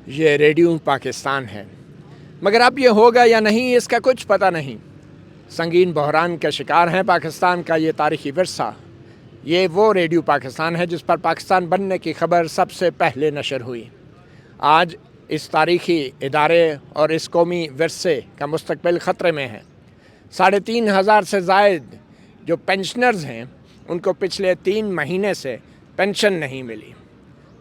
یہ ریڈیو پاکستان ہے، مگر اب یہ ہوگا یا نہیں اس کا کچھ پتہ نہیں۔ سنگین بحران کا شکار ہے پاکستان کا یہ تاریخی ورثہ۔ یہ وہ ریڈیو پاکستان ہے جس پر پاکستان بننے کی خبر سب سے پہلے نشر ہوئی۔ آج اس تاریخی ادارے اور اس قومی ورثے کا مستقبل خطرے میں ہے۔ 3,500 سے زائد جو پینشنرز ہیں ان کو پچھلے 3 مہینے سے پینشن نہیں ملی۔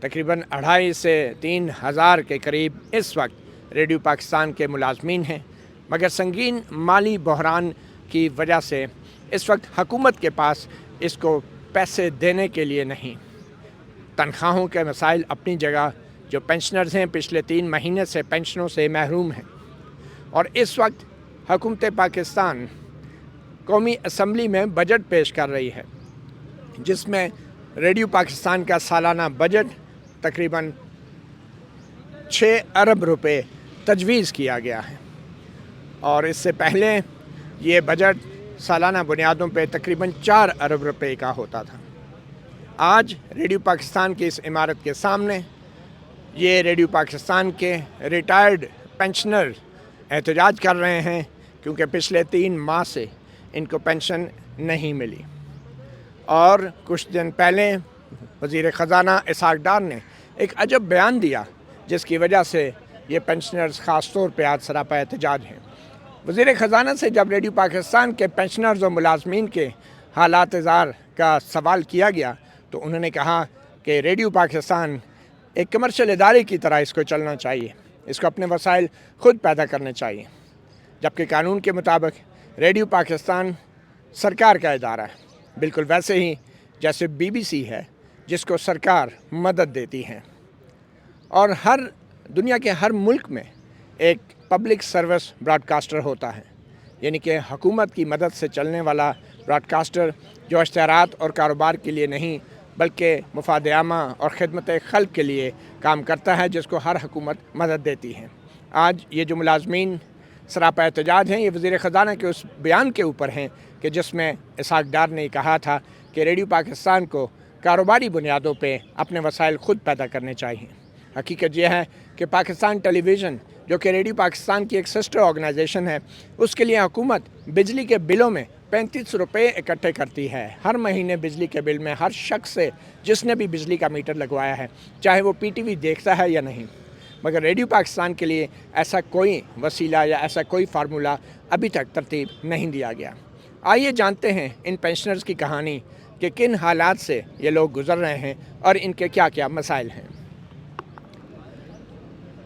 تقریباً 2,500 سے 3,000 کے قریب اس وقت ریڈیو پاکستان کے ملازمین ہیں، مگر سنگین مالی بحران کی وجہ سے اس وقت حکومت کے پاس اس کو پیسے دینے کے لیے نہیں۔ تنخواہوں کے مسائل اپنی جگہ، جو پینشنرز ہیں پچھلے 3 مہینے سے پینشنوں سے محروم ہیں، اور اس وقت حکومت پاکستان قومی اسمبلی میں بجٹ پیش کر رہی ہے جس میں ریڈیو پاکستان کا سالانہ بجٹ تقریباً 6 ارب روپے تجویز کیا گیا ہے، اور اس سے پہلے یہ بجٹ سالانہ بنیادوں پہ تقریباً 4 ارب روپے کا ہوتا تھا۔ آج ریڈیو پاکستان کی اس عمارت کے سامنے یہ ریڈیو پاکستان کے ریٹائرڈ پینشنر احتجاج کر رہے ہیں کیونکہ پچھلے 3 ماہ سے ان کو پینشن نہیں ملی۔ اور کچھ دن پہلے وزیر خزانہ اسحاق ڈار نے ایک عجب بیان دیا جس کی وجہ سے یہ پینشنرز خاص طور پہ آج سراپا احتجاج ہیں۔ وزیر خزانہ سے جب ریڈیو پاکستان کے پینشنرز اور ملازمین کے حالات زار کا سوال کیا گیا تو انہوں نے کہا کہ ریڈیو پاکستان ایک کمرشل ادارے کی طرح اس کو چلنا چاہیے، اس کو اپنے وسائل خود پیدا کرنے چاہیے، جبکہ قانون کے مطابق ریڈیو پاکستان سرکار کا ادارہ ہے، بالکل ویسے ہی جیسے BBC ہے جس کو سرکار مدد دیتی ہے۔ اور دنیا کے ہر ملک میں ایک پبلک سروس براڈ کاسٹر ہوتا ہے، یعنی کہ حکومت کی مدد سے چلنے والا براڈ کاسٹر جو اشتہارات اور کاروبار کے لیے نہیں بلکہ مفاد عامہ اور خدمت خلق کے لیے کام کرتا ہے، جس کو ہر حکومت مدد دیتی ہے۔ آج یہ جو ملازمین سراپا احتجاج ہیں یہ وزیر خزانہ کے اس بیان کے اوپر ہیں کہ جس میں اسحاق ڈار نے کہا تھا کہ ریڈیو پاکستان کو کاروباری بنیادوں پہ اپنے وسائل خود پیدا کرنے چاہیے۔ حقیقت یہ ہے کہ پاکستان ٹیلی ویژن جو کہ ریڈیو پاکستان کی ایک سسٹر آرگنائزیشن ہے، اس کے لیے حکومت بجلی کے بلوں میں 35 روپے اکٹھے کرتی ہے۔ ہر مہینے بجلی کے بل میں ہر شخص سے جس نے بھی بجلی کا میٹر لگوایا ہے، چاہے وہ PTV دیکھتا ہے یا نہیں، مگر ریڈیو پاکستان کے لیے ایسا کوئی وسیلہ یا ایسا کوئی فارمولہ ابھی تک ترتیب نہیں دیا گیا۔ آئیے جانتے ہیں ان پینشنرز کی کہانی کہ کن حالات سے یہ لوگ گزر رہے ہیں اور ان کے کیا کیا مسائل ہیں۔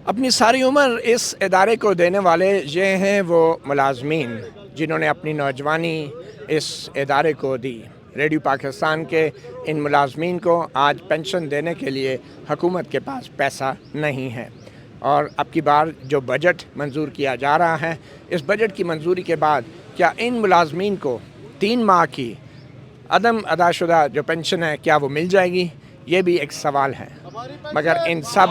اپنی ساری عمر اس ادارے کو دینے والے یہ ہیں وہ ملازمین جنہوں نے اپنی نوجوانی اس ادارے کو دی۔ ریڈیو پاکستان کے ان ملازمین کو آج پینشن دینے کے لیے حکومت کے پاس پیسہ نہیں ہے، اور اب کی بار جو بجٹ منظور کیا جا رہا ہے، اس بجٹ کی منظوری کے بعد کیا ان ملازمین کو 3 ماہ کی عدم ادا شدہ جو پینشن ہے کیا وہ مل جائے گی؟ یہ بھی ایک سوال ہے۔ مگر ان سب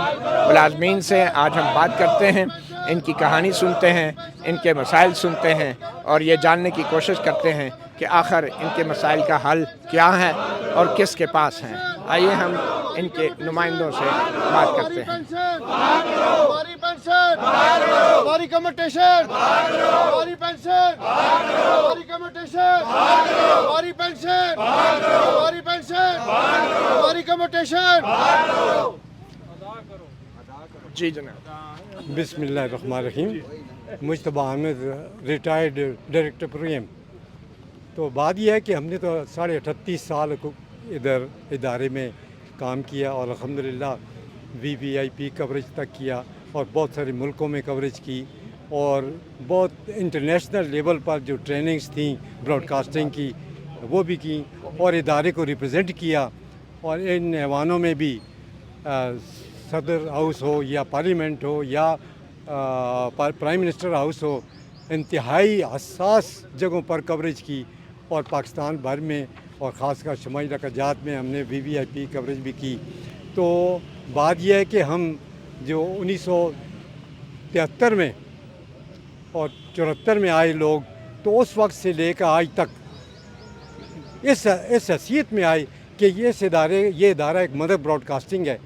ملازمین سے آج ہم بات کرتے ہیں، ان کی کہانی سنتے ہیں، ان کے مسائل سنتے ہیں، اور یہ جاننے کی کوشش کرتے ہیں کہ آخر ان کے مسائل کا حل کیا ہے اور کس کے پاس ہیں۔ آئیے ہم ان کے نمائندوں سے بات کرتے ہیں۔ ہماری پینشن، ہماری کمیٹیشن، ہماری پینشن، ہماری کمیٹیشن، ہماری پینشن، ہماری پینشن، ہماری کمیٹیشن۔ جی جناب۔ بسم اللہ الرحمن الرحیم۔ Mujtaba Ahmed, retired director program. تو بات یہ ہے کہ ہم نے تو 38.5 سال ادھر ادارے میں کام کیا، اور الحمدللہ VVIP کوریج تک کیا، اور بہت سارے ملکوں میں کوریج کی، اور بہت انٹرنیشنل لیول پر جو ٹریننگز تھیں براڈ کاسٹنگ کی وہ بھی کی، اور ادارے کو ریپرزینٹ کیا، اور ان ایوانوں میں بھی صدر ہاؤس ہو یا پارلیمنٹ ہو یا پرائم منسٹر ہاؤس ہو، انتہائی حساس جگہوں پر کوریج کی، اور پاکستان بھر میں اور خاص کر شمالی رکجات میں ہم نے VVIP کوریج بھی کی۔ تو بات یہ ہے کہ ہم جو 1973 میں اور 74 میں آئے لوگ، تو اس وقت سے لے کر آج تک اس حیثیت میں آئے کہ یہ ادارہ ایک مدر براڈ کاسٹنگ ہے،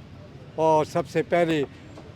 اور سب سے پہلے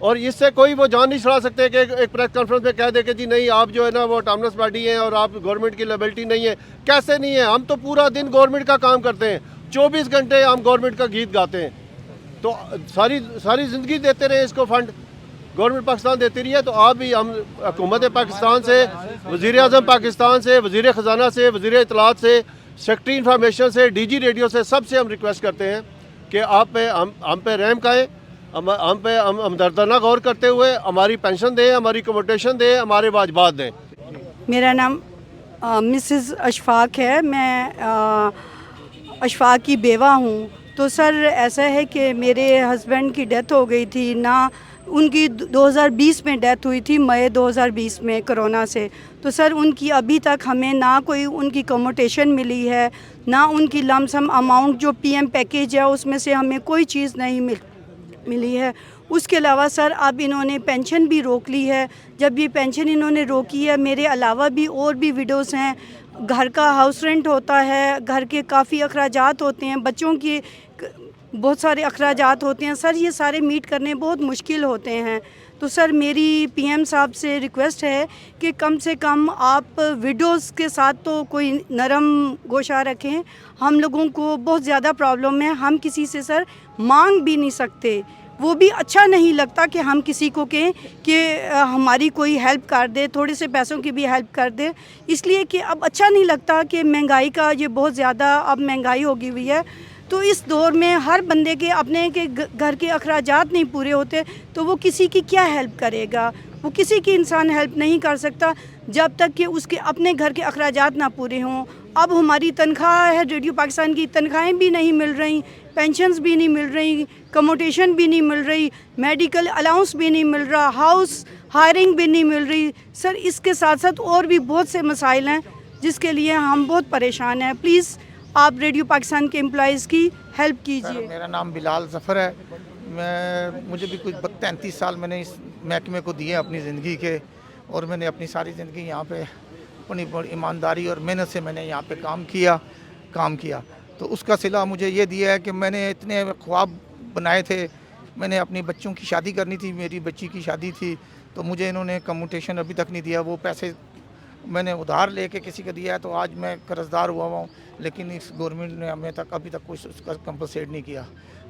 اور اس سے کوئی وہ جان نہیں چھڑا سکتے کہ ایک پریس کانفرنس میں کہہ دے کہ جی نہیں آپ جو ہے نا وہ آٹونومس باڈی ہیں اور آپ گورنمنٹ کی لیبلٹی نہیں ہے. کیسے نہیں ہے؟ ہم تو پورا دن گورنمنٹ کا کام کرتے ہیں, 24 گھنٹے ہم گورنمنٹ کا گیت گاتے ہیں. تو ساری زندگی دیتے رہے اس کو فنڈ, گورنمنٹ پاکستان دیتی رہی ہے. تو آپ بھی, ہم حکومت پاکستان سے, وزیر اعظم پاکستان سے, وزیر خزانہ سے, وزیر اطلاعات سے, سیکرٹری انفارمیشن سے, ڈی جی ریڈیو سے, سب سے ہم ریکویسٹ کرتے ہیں کہ آپ ہم پہ رحم کھائیں, ہم پہ ہمدردانہ غور کرتے ہوئے ہماری پینشن دیں, ہماری کموٹیشن دیں, ہمارے واجبات دیں. میرا نام مسز اشفاق ہے, میں اشفاق کی بیوہ ہوں. تو سر ایسا ہے کہ میرے ہسبینڈ کی ڈیتھ ہو گئی تھی, نہ ان کی 2020 میں ڈیتھ ہوئی تھی, مئی 2020 میں کرونا سے. تو سر ان کی ابھی تک ہمیں نہ کوئی ان کی کموٹیشن ملی ہے, نہ ان کی لم سم اماؤنٹ جو پی ایم پیکیج ہے اس میں سے ہمیں کوئی چیز نہیں ملی ہے. اس کے علاوہ سر اب انہوں نے پینشن بھی روک لی ہے. جب یہ پینشن انہوں نے روکی ہے, میرے علاوہ بھی اور بھی ویڈوز ہیں, گھر کا ہاؤس رینٹ ہوتا ہے, گھر کے کافی اخراجات ہوتے ہیں, بچوں کی بہت سارے اخراجات ہوتے ہیں. سر یہ سارے میٹ کرنے بہت مشکل ہوتے ہیں. تو سر میری پی ایم صاحب سے ریکویسٹ ہے کہ کم سے کم آپ ویڈوز کے ساتھ تو کوئی نرم گوشہ رکھیں. ہم لوگوں کو بہت زیادہ پرابلم ہے, ہم کسی سے سر مانگ بھی نہیں سکتے. وہ بھی اچھا نہیں لگتا کہ ہم کسی کو کہیں کہ ہماری کوئی ہیلپ کر دے, تھوڑے سے پیسوں کی بھی ہیلپ کر دے, اس لیے کہ اب اچھا نہیں لگتا کہ مہنگائی کا یہ بہت زیادہ اب مہنگائی ہوگی ہوئی ہے. تو اس دور میں ہر بندے کے اپنے کے گھر کے اخراجات نہیں پورے ہوتے تو وہ کسی کی کیا ہیلپ کرے گا؟ وہ کسی کی انسان ہیلپ نہیں کر سکتا جب تک کہ اس کے اپنے گھر کے اخراجات نہ پورے ہوں. اب ہماری تنخواہ ہے, ریڈیو پاکستان کی تنخواہیں بھی نہیں مل رہی, پینشنز بھی نہیں مل رہی, کموٹیشن بھی نہیں مل رہی, میڈیکل الاؤنس بھی نہیں مل رہا, ہاؤس ہائرنگ بھی نہیں مل رہی. سر اس کے ساتھ ساتھ اور بھی بہت سے مسائل ہیں جس کے لیے ہم بہت پریشان ہیں. پلیز آپ ریڈیو پاکستان کے امپلائیز کی ہیلپ کیجیے. میرا نام بلال ظفر ہے. مجھے بھی کچھ 33 سال میں نے اس محکمے کو دیے اپنی زندگی کے, اور میں نے اپنی ساری زندگی یہاں پہ اپنی ایمانداری اور محنت سے میں نے یہاں پہ کام کیا. تو اس کا صلہ مجھے یہ دیا ہے کہ میں نے اتنے خواب بنائے تھے. میں نے اپنی بچوں کی شادی کرنی تھی, میری بچی کی شادی تھی, تو مجھے انہوں نے کموٹیشن ابھی تک نہیں دیا. وہ پیسے میں نے ادھار لے کے کسی کو دیا ہے, تو آج میں قرض دار ہوا ہوں, لیکن اس گورنمنٹ نے ہمیں ابھی تک کچھ اس کا کمپنسیٹ نہیں کیا.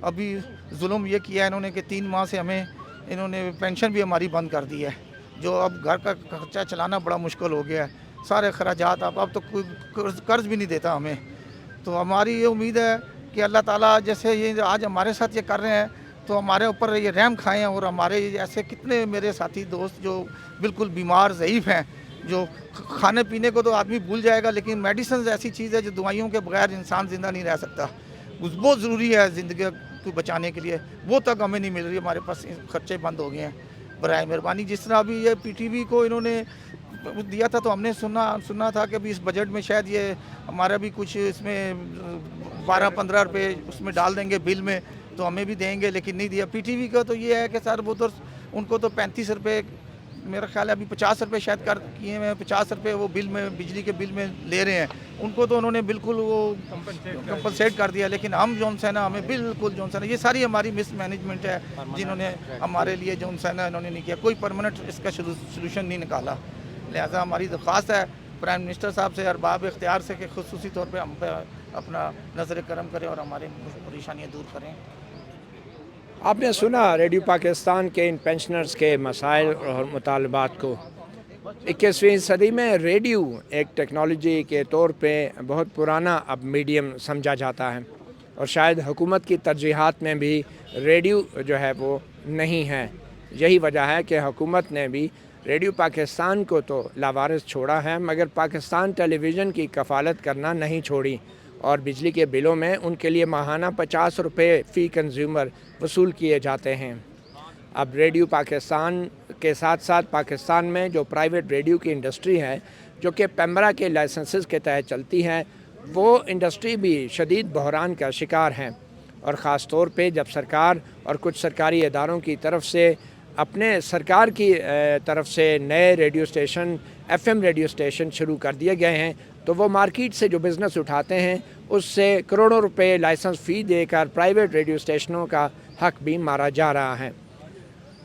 ابھی ظلم یہ کیا ہے انہوں نے کہ 3 ماہ سے ہمیں انہوں نے پینشن بھی ہماری بند کر دی ہے, جو اب گھر کا خرچہ چلانا بڑا مشکل ہو گیا ہے. سارے اخراجات اب تو کوئی قرض بھی نہیں دیتا ہمیں. تو ہماری یہ امید ہے کہ اللہ تعالیٰ جیسے یہ آج ہمارے ساتھ یہ کر رہے ہیں تو ہمارے اوپر یہ رحم کھائیں, اور ہمارے ایسے کتنے میرے ساتھی دوست جو بالکل بیمار ضعیف ہیں, جو کھانے پینے کو تو آدمی بھول جائے گا, لیکن میڈیسنز ایسی چیز ہے جو دوائیوں کے بغیر انسان زندہ نہیں رہ سکتا. بہت ضروری ہے زندگی کو بچانے کے لیے, وہ تک ہمیں نہیں مل رہی. ہمارے پاس خرچے بند ہو گئے ہیں. برائے مہربانی جس طرح ابھی یہ پی ٹی وی کو انہوں نے دیا تھا تو ہم نے سنا تھا کہ ابھی اس بجٹ میں شاید یہ ہمارا بھی کچھ اس میں 12-15 روپے اس میں ڈال دیں گے بل میں, تو ہمیں بھی دیں گے, لیکن نہیں دیا. پی ٹی وی کا تو یہ ہے کہ سر وہ تو ان کو تو 35 روپے, میرا خیال ہے ابھی 50 روپے شاید کر کیے ہیں, 50 روپے وہ بل میں بجلی کے بل میں لے رہے ہیں. ان کو تو انہوں نے بالکل وہ کمپنسیٹ کر دیا, لیکن ہم جون سا ہے نا, ہمیں بالکل جون سا ہے. یہ ساری ہماری مس مینجمنٹ ہے جنہوں نے ہمارے لیے جون سا ہے نا انہوں نے نہیں کیا, کوئی پرماننٹ اس کا سلوشن نہیں نکالا. لہٰذا ہماری درخواست ہے پرائم منسٹر صاحب سے, ارباب اختیار سے, کہ خصوصی طور پہ ہم پہ اپنا نظر کرم کریں اور ہماری پریشانیاں دور کریں. آپ نے سنا ریڈیو پاکستان کے ان پینشنرز کے مسائل اور مطالبات کو. 21ویں صدی میں ریڈیو ایک ٹیکنالوجی کے طور پہ بہت پرانا اب میڈیم سمجھا جاتا ہے, اور شاید حکومت کی ترجیحات میں بھی ریڈیو جو ہے وہ نہیں ہے. یہی وجہ ہے کہ حکومت نے بھی ریڈیو پاکستان کو تو لاوارث چھوڑا ہے, مگر پاکستان ٹیلی ویژن کی کفالت کرنا نہیں چھوڑی, اور بجلی کے بلوں میں ان کے لیے ماہانہ 50 روپے فی کنزیومر وصول کیے جاتے ہیں. اب ریڈیو پاکستان کے ساتھ ساتھ پاکستان میں جو پرائیویٹ ریڈیو کی انڈسٹری ہے, جو کہ پیمرا کے لائسنسز کے تحت چلتی ہے, وہ انڈسٹری بھی شدید بحران کا شکار ہے. اور خاص طور پہ جب سرکار اور کچھ سرکاری اداروں کی طرف سے اپنے سرکار کی طرف سے نئے radio station, FM radio station شروع کر دیے گئے ہیں, تو وہ مارکیٹ سے جو بزنس اٹھاتے ہیں اس سے کروڑوں روپے لائسنس فی دے کر پرائیویٹ ریڈیو اسٹیشنوں کا حق بھی مارا جا رہا ہے.